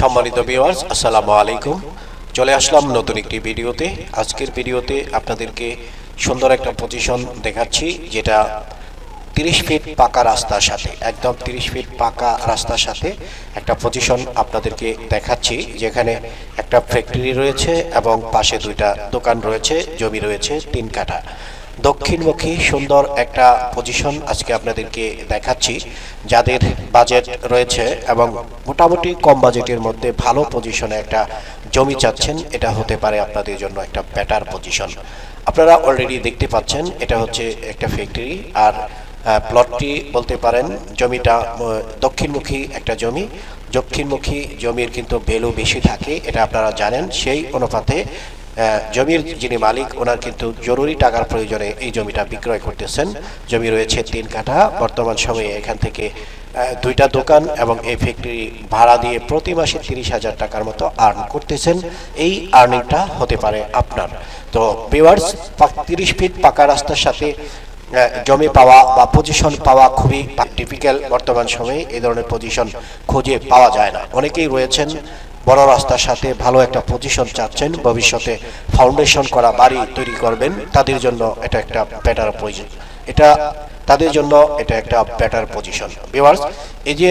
সম্মানিত ভিউয়ার্স, আসসালামু আলাইকুম। চলে আসলাম নতুন একটি ভিডিওতে। আজকের ভিডিওতে আপনাদেরকে সুন্দর একটা পজিশন দেখাচ্ছি, যেটা 30 ফিট পাকা রাস্তার সাথে, একদম 30 ফিট পাকা রাস্তার সাথে একটা পজিশন আপনাদেরকে দেখাচ্ছি, যেখানে একটা ফ্যাক্টরি রয়েছে এবং পাশে দুইটা দোকান রয়েছে, জমি রয়েছে 3 কাঠা। দক্ষিণমুখী সুন্দর একটা পজিশন আজকে আপনাদেরকে দেখাচ্ছি। যাদের বাজেট রয়েছে এবং মোটামুটি কম বাজেটের মধ্যে ভালো পজিশনে একটা জমি চাচ্ছেন, এটা হতে পারে আপনাদের জন্য একটা বেটার পজিশন। আপনারা অলরেডি দেখতে পাচ্ছেন এটা হচ্ছে একটা ফ্যাক্টরি, আর প্লটটি বলতে পারেন জমিটা দক্ষিণমুখী একটা জমি। দক্ষিণমুখী জমির কিন্তু ভ্যালু বেশি থাকে, এটা আপনারা জানেন। সেই অনুপাতে জমির যিনি মালিক, ওনার কিন্তু জরুরি টাকার প্রয়োজনে এই জমিটা বিক্রয় করতেছেন। জমি রয়েছে 3 কাঠা। বর্তমান সময়ে এখান থেকে দুইটা দোকান এবং এই ফ্যাক্টরি ভাড়া দিয়ে প্রতি মাসে 30,000 টাকার মতো আর্ন করতেছেন। এই আর্নিংটা হতে পারে আপনার। তো ভিউয়ার্স, 30 ফিট পাকা রাস্তার সাথে জমি পাওয়া বা পজিশন পাওয়া খুবই ডিফিকাল্ট। বর্তমান সময়ে এই ধরনের পজিশন খুঁজে পাওয়া যায় না। অনেকেই রয়েছেন বড় রাস্তার সাথে ভালো একটা পজিশন চাচ্ছেন, ভবিষ্যতে ফাউন্ডেশন করা বাড়ি তৈরি করবেন, তাদের জন্য এটা একটা বেটার পজিশন। এটা একটা বেটার পজিশন। ভিউয়ার্স, এই যে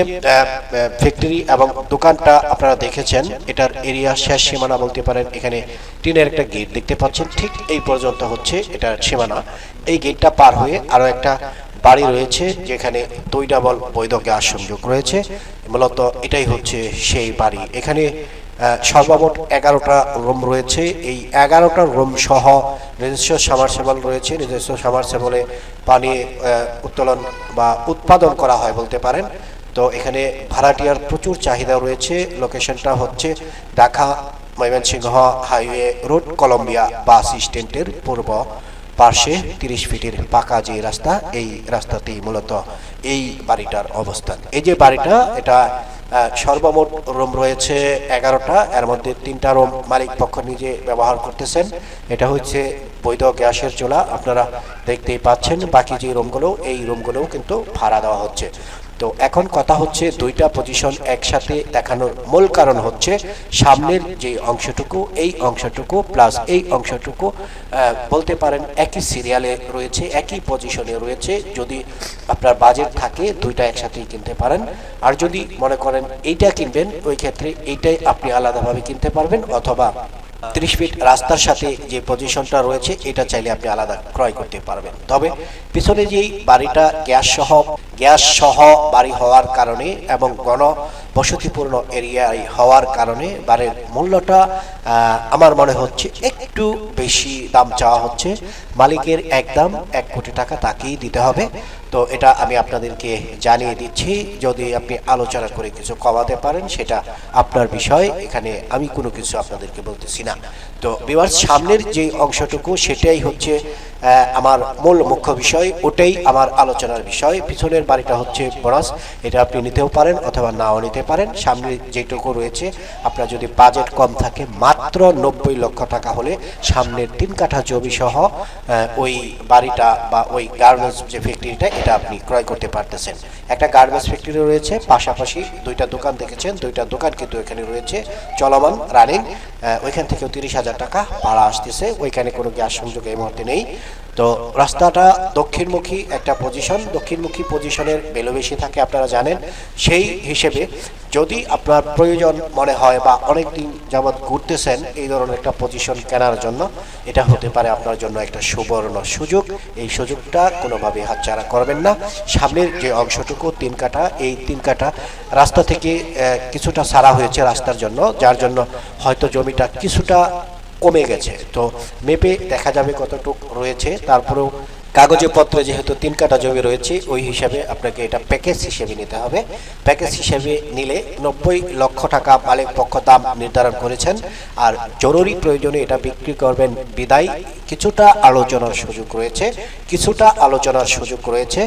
ফ্যাক্টরি এবং দোকানটা আপনারা দেখেছেন, এটার এরিয়া শেষ সীমানা বলতে পারেন। এখানে টিনের একটা গেট দেখতে পাচ্ছেন, ঠিক এই পর্যন্ত হচ্ছে এটার সীমানা। এই গেটটা পার হয়ে আরো একটা বাড়ি রয়েছে, যেখানে 2 ডাবল বৈধ গ্যাস সংযোগ রয়েছে। মূলত এটাই হচ্ছে সেই বাড়ি। এখানে সর্বমোট 11টা রুম রয়েছে। এই 11টা রুম সহ নিজস্ব সাবমার্সিবল রয়েছে। নিজস্ব সাবমার্সিবলে পানি উত্তোলন বা উৎপাদন করা হয় বলতে পারেন। তো এখানে ভাড়াটিয়ার প্রচুর চাহিদা রয়েছে। লোকেশনটা হচ্ছে Dhaka Mymensingh highway road, Colombia bus স্ট্যান্ডের পূর্ব পাশে 30 ফিটের পাকা যে রাস্তা, এই রাস্তাতেই মূলত এই বাড়িটার অবস্থান। এই যে বাড়িটা, এটা সর্বমোট রুম রয়েছে 11টা। এর মধ্যে 3টা রুম মালিক পক্ষ নিজে ব্যবহার করতেছেন। এটা হচ্ছে বৈধ গ্যাসের চুলা, আপনারা দেখতেই পাচ্ছেন। বাকি যে রুমগুলো, এই রুমগুলোও কিন্তু ভাড়া দেওয়া হচ্ছে। তো এখন কথা হচ্ছে, দুইটা পজিশন একসাথে দেখানোর মূল কারণ হচ্ছে সামনের যে অংশটুকু, এই অংশটুকু প্লাস এই অংশটুকু বলতে পারেন একই সিরিয়ালে রয়েছে, একই পজিশনে রয়েছে। যদি আপনার বাজেট থাকে, দুইটা একসাথেই কিনতে পারেন। আর যদি মনে করেন এইটা কিনবেন, ওই ক্ষেত্রে এইটাই আপনি আলাদাভাবে কিনতে পারবেন, অথবা 30 ফিট রাস্তার সাথে যে পজিশনটা রয়েছে, এটা চাইলে আপনি আলাদা ক্রয় করতে পারবেন। তবে পিছনে যেই বাড়িটা গ্যাস সহ বাড়ি হওয়ার কারণে এবং বসতিপূর্ণ এরিয়ায় হওয়ার কারণে বাড়ির মূল্যটা আমার মনে হচ্ছে একটু বেশি দাম চাওয়া হচ্ছে। মালিকের একদম 1 কোটি টাকা তাকেই দিতে হবে। তো এটা আমি আপনাদেরকে জানিয়ে দিচ্ছি। যদি আপনি আলোচনা করে কিছু কমাতে পারেন, সেটা আপনার বিষয়। এখানে আমি কোনো কিছু আপনাদেরকে বলতেছি না। তো ভিউয়ার্স, সামনের যে অংশটুকু, সেটাই হচ্ছে আমার মূল মুখ্য বিষয়, ওটাই আমার আলোচনার বিষয়। পিছনের বাড়িটা হচ্ছে বরাস, এটা আপনি নিতেও পারেন অথবা নাও নিতে পারেন। সামনে যেটুকু রয়েছে, আপনার যদি বাজেট কম থাকে, মাত্র 90 লক্ষ টাকা হলে সামনের 3 কাঠা জমি সহ ওই বাড়িটা বা ওই গার্মেন্টস যে ফ্যাক্টরিটা, এটা আপনি ক্রয় করতে পারতেছেন। একটা গার্মেন্টস ফ্যাক্টরি রয়েছে, পাশাপাশি 2টা দোকান দেখেছেন, 2টা দোকান কিন্তু এখানে রয়েছে চলমান, রানিং। ওইখান থেকেও 30,000 টাকা ভাড়া আসতেছে। ওইখানে কোনো গ্যাস সংযোগ এই মুহূর্তে নেই। তো রাস্তাটা দক্ষিণমুখী একটা পজিশন। দক্ষিণমুখী পজিশনের ভ্যালু বেশি থাকে, আপনারা জানেন। সেই হিসেবে যদি আপনার প্রয়োজন মনে হয় বা অনেকদিন যাবৎ ঘুরতেছেন এই ধরনের একটা পজিশন কেনার জন্য, এটা হতে পারে আপনার জন্য একটা সুবর্ণ সুযোগ। এই সুযোগটা কোনোভাবে হাতছাড়া করবেন না। সামনের যে অংশটুকু 3 কাঠা, এই 3 কাঠা রাস্তা থেকে কিছুটা ছাড়া হয়েছে রাস্তার জন্য, যার জন্য হয়তো জমিটা কিছুটা কমে গেছে। তো মেপে দেখা যাবে কতটুকু রয়েছে। তারপরেও কাগজে পত্রে যেহেতু 3 কাঠা জমি রয়েছে, ওই হিসাবে আপনাকে এটা প্যাকেজ হিসেবে নিতে হবে। প্যাকেজ হিসেবে নিলে 90 লক্ষ টাকা মালিক পক্ষ দাম নির্ধারণ করেছেন। আর জরুরি প্রয়োজনে এটা বিক্রি করবেন বিদায় কিছুটা আলোচনার সুযোগ রয়েছে।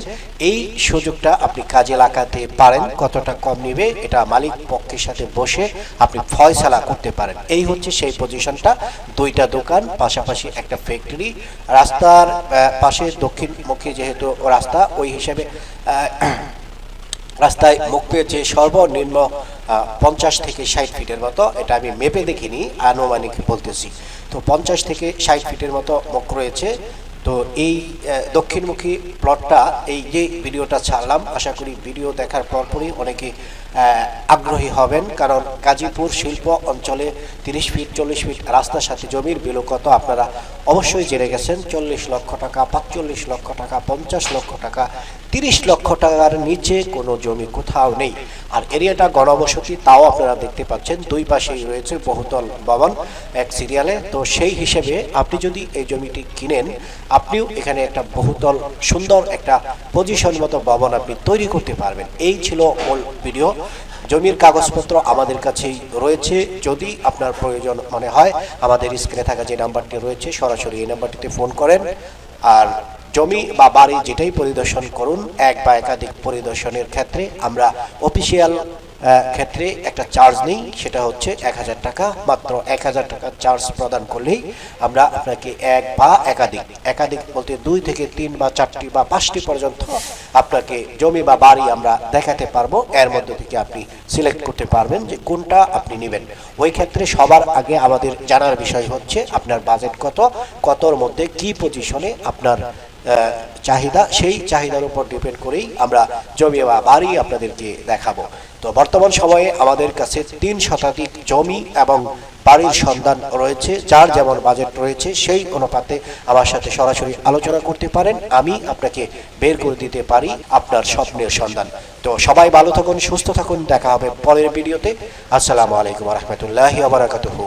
এই সুযোগটা আপনি কাজে লাগাতে পারেন। কতটা কম নিবে, এটা মালিক পক্ষের সাথে বসে আপনি ফয়সালা করতে পারেন। এই হচ্ছে সেই পজিশনটা। 2টা দোকান, পাশাপাশি একটা ফ্যাক্টরি। রাস্তার পাশে দক্ষিণমুখী যেহেতু রাস্তা, ওই হিসেবে রাস্তায় মুখ পেয়েছে সর্বনিম্ন 50 থেকে 60 ফিটের মতো, এটা আমি মেপে দেখিনি, আনুমানিক বলতেছি। তো 50 থেকে 60 ফিটের মতো মুখ রয়েছে। তো এই দক্ষিণমুখী প্লটটা, এই যে ভিডিওটা ছাড়লাম, আশা করি ভিডিও দেখার পরপরই অনেকে আগ্রহী হবেন, কারণ গাজীপুর শিল্প অঞ্চলে 30 ফিট 40 ফিট রাস্তার সাথে জমির বিলো কত আপনারা অবশ্যই জেনে গেছেন। 40 লক্ষ টাকা, 45 লক্ষ টাকা, 50 লক্ষ টাকা, 30 লক্ষ টাকার নিচে কোনো জমি কোথাও নেই। আর এরিয়াটা গণবসতি, তাও আপনারা দেখতে পাচ্ছেন দুই পাশেই রয়েছে বহুতল ভবন এক সিরিয়ালে। তো সেই হিসেবে আপনি যদি এই জমিটি কিনেন, আপনিও এখানে একটা বহুতল সুন্দর একটা পজিশন মতো ভবন আপনি তৈরি করতে পারবেন। এই ছিল মূল ভিডিও। জমির কাগজপত্র আমাদের কাছেই রয়েছে, যদি আপনার প্রয়োজন মনে হয় আমাদের স্ক্রিনে থাকা যে নাম্বারটি রয়েছে সরাসরি এই নাম্বারটিতে ফোন করেন। আর জমি বা বাড়ি যেটাই পরিদর্শন করুন, এক বা একাধিক পরিদর্শনের ক্ষেত্রে আমরা অফিসিয়াল ক্ষেত্রে একটা চার্জ নেই, সেটা হচ্ছে 1000 টাকা। মাত্র 1000 টাকা চার্জ প্রদান করলেই আমরা আপনাকে এক বা একাধিক বলতে 2 থেকে 3 বা 4টি বা 5টি পর্যন্ত আপনাকে জমি বা বাড়ি আমরা দেখাতে পারবো। এর মধ্যে থেকে আপনি সিলেক্ট করতে পারবেন যে কোনটা আপনি নেবেন। ওই ক্ষেত্রে সবার আগে আমাদের জানার বিষয় হচ্ছে আপনার বাজেট কতর মধ্যে কি পজিশনে আপনার চাহিদা, সেই চাহিদার উপর ডিপেন্ড করেই আমরা জমি বা বাড়ি আপনাদেরকে দেখাবো। তো বর্তমান সময়ে আমাদের কাছে 3 শতাধিক জমি এবং বাড়ির সন্ধান রয়েছে। যার যেমন বাজেট রয়েছে সেই অনুপাতে আমার সাথে সরাসরি আলোচনা করতে পারেন, আমি আপনাকে বের করে দিতে পারি আপনার স্বপ্নের সন্ধান। তো সবাই ভালো থাকুন, সুস্থ থাকুন, দেখা হবে পরের ভিডিওতে। আসসালামু আলাইকুম ওয়া রাহমাতুল্লাহি ওয়া বারাকাতুহু।